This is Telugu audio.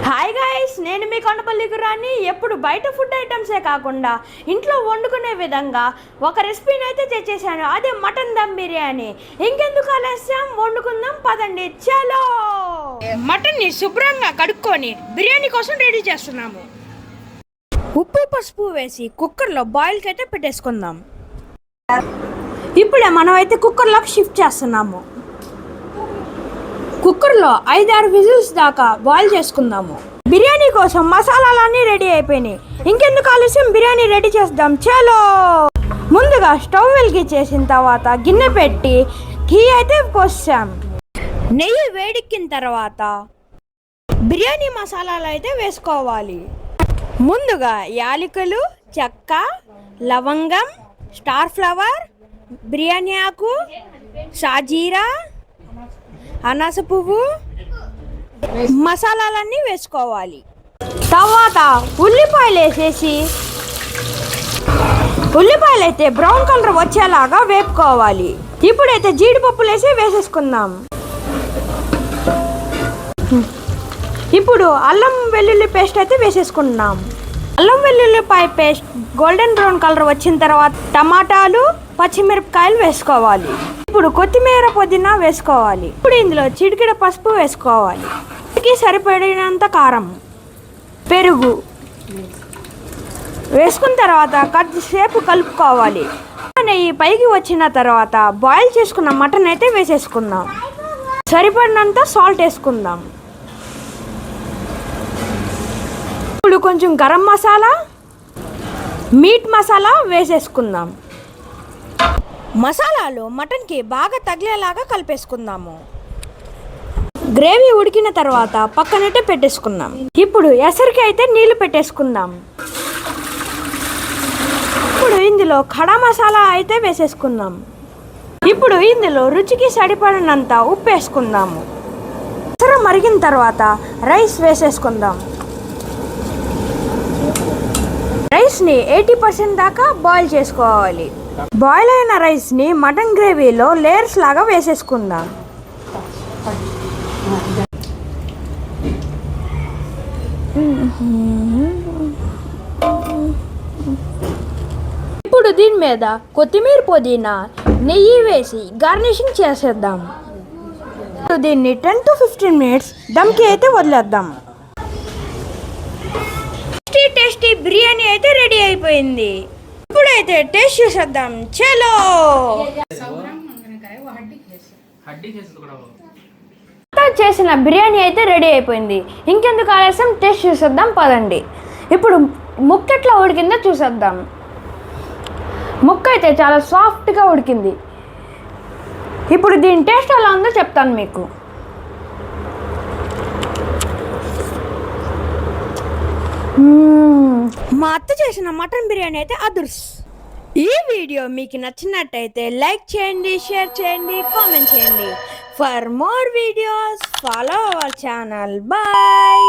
హాయ్ గైస్, నేను మీ కొండపల్లి గురాన్ని. ఎప్పుడు బయట ఫుడ్ ఐటమ్సే కాకుండా ఇంట్లో వండుకునే విధంగా ఒక రెసిపీని అయితే తెచ్చేసాను. అదే మటన్ దమ్ బిర్యానీ. ఇంకెందుకు ఆలస్యం, వండుకుందాం పదండి. చలో, మటన్ని శుభ్రంగా కడుక్కొని బిర్యానీ కోసం రెడీ చేస్తున్నాము. ఉప్పు పసుపు వేసి కుక్కర్లో బాయిల్కి అయితే పెట్టేసుకుందాం. ఇప్పుడే మనం అయితే కుక్కర్లోకి షిఫ్ట్ చేస్తున్నాము. కుక్కర్లో 5-6 విజిల్స్ దాకా బాయిల్ చేసుకుందాము. బిర్యానీ కోసం మసాలాలన్నీ రెడీ అయిపోయినాయి. ఇంకెందుకు ఆలస్యం, బిర్యానీ రెడీ చేద్దాం. చలో, ముందుగా స్టవ్ వెలిగించేసిన తర్వాత గిన్నె పెట్టి ఘీ అయితే పోసాం. నెయ్యి వేడెక్కిన తర్వాత బిర్యానీ మసాలాలు అయితే వేసుకోవాలి. ముందుగా యాలకులు, చెక్క, లవంగం, స్టార్ ఫ్లవర్, బిర్యానీ ఆకు, షాజీరా, అనాస పువ్వు, మసాలాలన్నీ వేసుకోవాలి. తర్వాత ఉల్లిపాయలు వేసేసి ఉల్లిపాయలు అయితే బ్రౌన్ కలర్ వచ్చేలాగా వేపుకోవాలి. ఇప్పుడైతే జీడిపప్పులు వేసేసుకుందాం. ఇప్పుడు అల్లం వెల్లుల్లి పేస్ట్ అయితే వేసేసుకుంటున్నాం. అల్లం వెల్లుల్లిపాయ పేస్ట్ గోల్డెన్ బ్రౌన్ కలర్ వచ్చిన తర్వాత టమాటాలు, పచ్చిమిరపకాయలు వేసుకోవాలి. ఇప్పుడు కొత్తిమీర, పుదీనా వేసుకోవాలి. ఇప్పుడు ఇందులో చిటికెడు పసుపు వేసుకోవాలి. సరిపడినంత కారం, పెరుగు వేసుకున్న తర్వాత కొద్దిసేపు కలుపుకోవాలి. నెయ్యి పైకి వచ్చిన తర్వాత బాయిల్ చేసుకున్న మటన్ అయితే వేసేసుకుందాం. సరిపడినంత సాల్ట్ వేసుకుందాం. ఇప్పుడు కొంచెం గరం మసాలా, మీట్ మసాలా వేసేసుకుందాం. మసాలాలు మటన్కి బాగా తగిలేలాగా కలిపేసుకుందాము. గ్రేవీ ఉడికిన తర్వాత పక్కనైతే పెట్టేసుకుందాం. ఇప్పుడు ఎసరికి అయితే నీళ్లు పెట్టేసుకుందాం. ఇప్పుడు ఇందులో ఖడా మసాలా అయితే వేసేసుకుందాం. ఇప్పుడు ఇందులో రుచికి సరిపడినంత ఉప్పు వేసుకుందాము. ఎసరు మరిగిన తర్వాత రైస్ వేసేసుకుందాం. రైస్ని 80% దాకా బాయిల్ చేసుకోవాలి. బాయిల్ అయిన రైస్ని మటన్ గ్రేవీలో లేయర్స్ లాగా వేసేసుకుందాం. ఇప్పుడు దీని మీద కొత్తిమీర, పుదీనా, నెయ్యి వేసి గార్నిషింగ్ చేసేద్దాం. దీన్ని 10 to 15 minutes దమ్కి అయితే వదిలేద్దాం. టేస్టీ బిర్యానీ అయితే రెడీ అయిపోయింది. ఇప్పుడైతే టేస్ట్ చేసేద్దాం. చలో, చేసిన బిర్యానీ అయితే రెడీ అయిపోయింది. ఇంకెందుకు ఆలస్యం, టేస్ట్ చూసేద్దాం పదండి. ఇప్పుడు ముక్క ఎట్లా ఉడికిందో చూసేద్దాం. ముక్క అయితే చాలా సాఫ్ట్గా ఉడికింది. ఇప్పుడు దీని టేస్ట్ ఎలా ఉందో చెప్తాను మీకు. మా అత్త చేసిన మటన్ బిర్యానీ అయితే అదుర్స్. ఈ వీడియో మీకు నచ్చినట్టయితే లైక్ చేయండి, షేర్ చేయండి, కామెంట్ చేయండి. For more videos follow our channel. Bye.